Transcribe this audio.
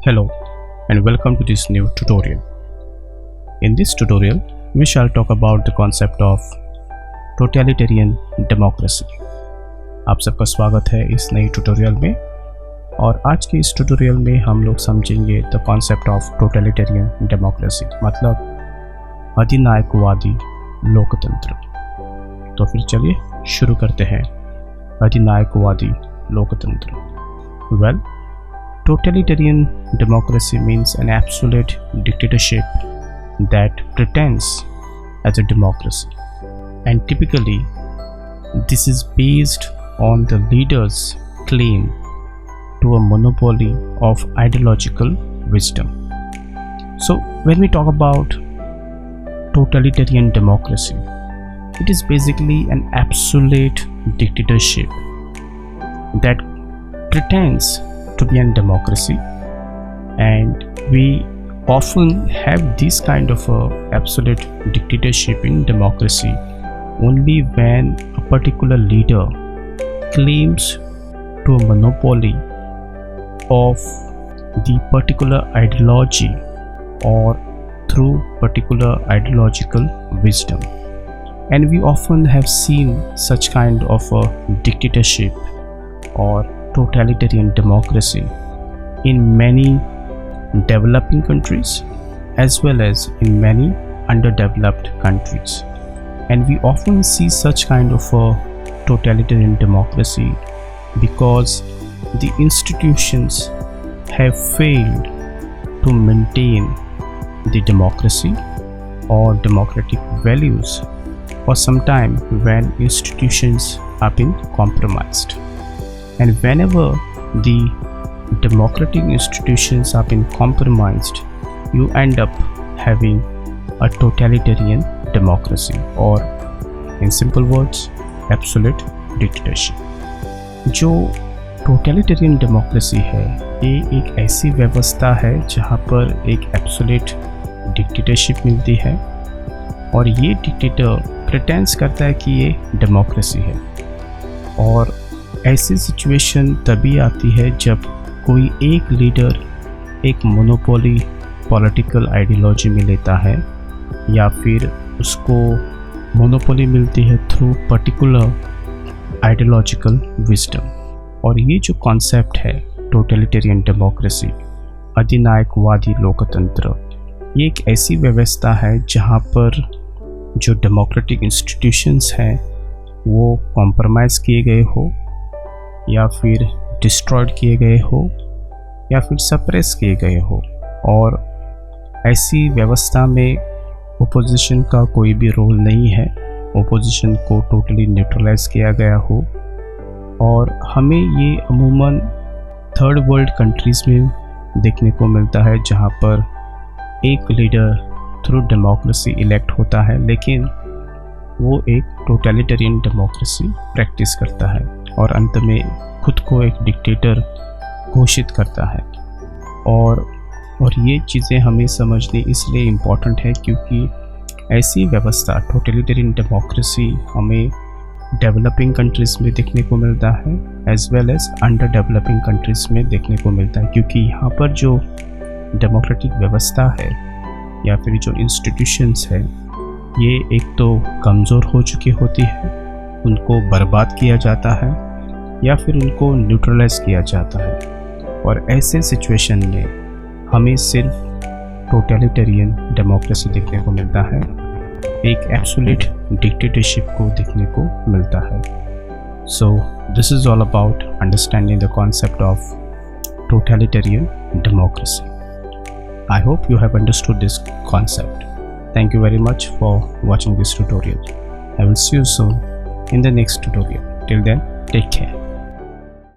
Hello and welcome to this new tutorial. In this tutorial, we shall talk about the concept of totalitarian democracy. आप सबका स्वागत है इस नई tutorial में और आज के इस ट्यूटोरियल में हम लोग समझेंगे the concept of totalitarian democracy मतलब अधिनायकवादी लोकतंत्र। तो फिर चलिए शुरू करते हैं अधिनायकवादी लोकतंत्र। Well, totalitarian democracy means an absolute dictatorship that pretends as a democracy, and typically this is based on the leader's claim to a monopoly of ideological wisdom. So when we talk about totalitarian democracy, it is basically an absolute dictatorship that pretends to be a democracy, and we often have this kind of a absolute dictatorship in democracy only when a particular leader claims to a monopoly of the particular ideology or through particular ideological wisdom. And we often have seen such kind of a dictatorship or totalitarian democracy in many developing countries as well as in many underdeveloped countries. And we often see such kind of a totalitarian democracy because the institutions have failed to maintain the democracy or democratic values, or sometime when institutions have been compromised. And whenever the democratic institutions have been compromised, you end up having a totalitarian democracy, or in simple words, absolute dictatorship. जो totalitarian democracy है, ये एक ऐसी व्यवस्था है जहाँ पर एक absolute dictatorship मिलती है और ये dictator pretends करता है कि ये democracy है। और ऐसी सिचुएशन तभी आती है जब कोई एक लीडर एक मोनोपोली पॉलिटिकल आइडियोलॉजी में लेता है या फिर उसको मोनोपोली मिलती है थ्रू पर्टिकुलर आइडियोलॉजिकल विजडम। और ये जो कॉन्सेप्ट है टोटलिटेरियन डेमोक्रेसी अधिनायकवादी लोकतंत्र, ये एक ऐसी व्यवस्था है जहाँ पर जो डेमोक्रेटिक इंस्टीट्यूशंस हैं वो कॉम्प्रोमाइज़ किए गए हो या फिर डिस्ट्रॉयड किए गए हो या फिर सप्रेस किए गए हो, और ऐसी व्यवस्था में ओपोजिशन का कोई भी रोल नहीं है, ओपोजिशन को टोटली न्यूट्रलाइज किया गया हो। और हमें ये अमूमन थर्ड वर्ल्ड कंट्रीज़ में देखने को मिलता है जहाँ पर एक लीडर थ्रू डेमोक्रेसी इलेक्ट होता है लेकिन वो एक टोटलिटेरियन डेमोक्रेसी प्रैक्टिस करता है और अंत में खुद को एक डिक्टेटर घोषित करता है। और ये चीज़ें हमें समझनी इसलिए इम्पॉर्टेंट है क्योंकि ऐसी व्यवस्था टोटलिटेरियन डेमोक्रेसी हमें डेवलपिंग कंट्रीज़ में देखने को मिलता है as well as under developing countries में देखने को मिलता है, क्योंकि यहाँ पर जो डेमोक्रेटिक व्यवस्था है या फिर जो इंस्टीट्यूशंस है ये एक तो कमज़ोर हो चुकी होती है, उनको बर्बाद किया जाता है या फिर उनको न्यूट्रलाइज किया जाता है। और ऐसे सिचुएशन में हमें सिर्फ टोटलिटेरियन डेमोक्रेसी देखने को मिलता है, एक एब्सोल्यूट डिक्टेटरशिप को देखने को मिलता है। So this is all about understanding the concept of totalitarian democracy. I hope you have understood this concept. Thank you very much for watching this tutorial. I will see you soon in the next tutorial. Till then, take care.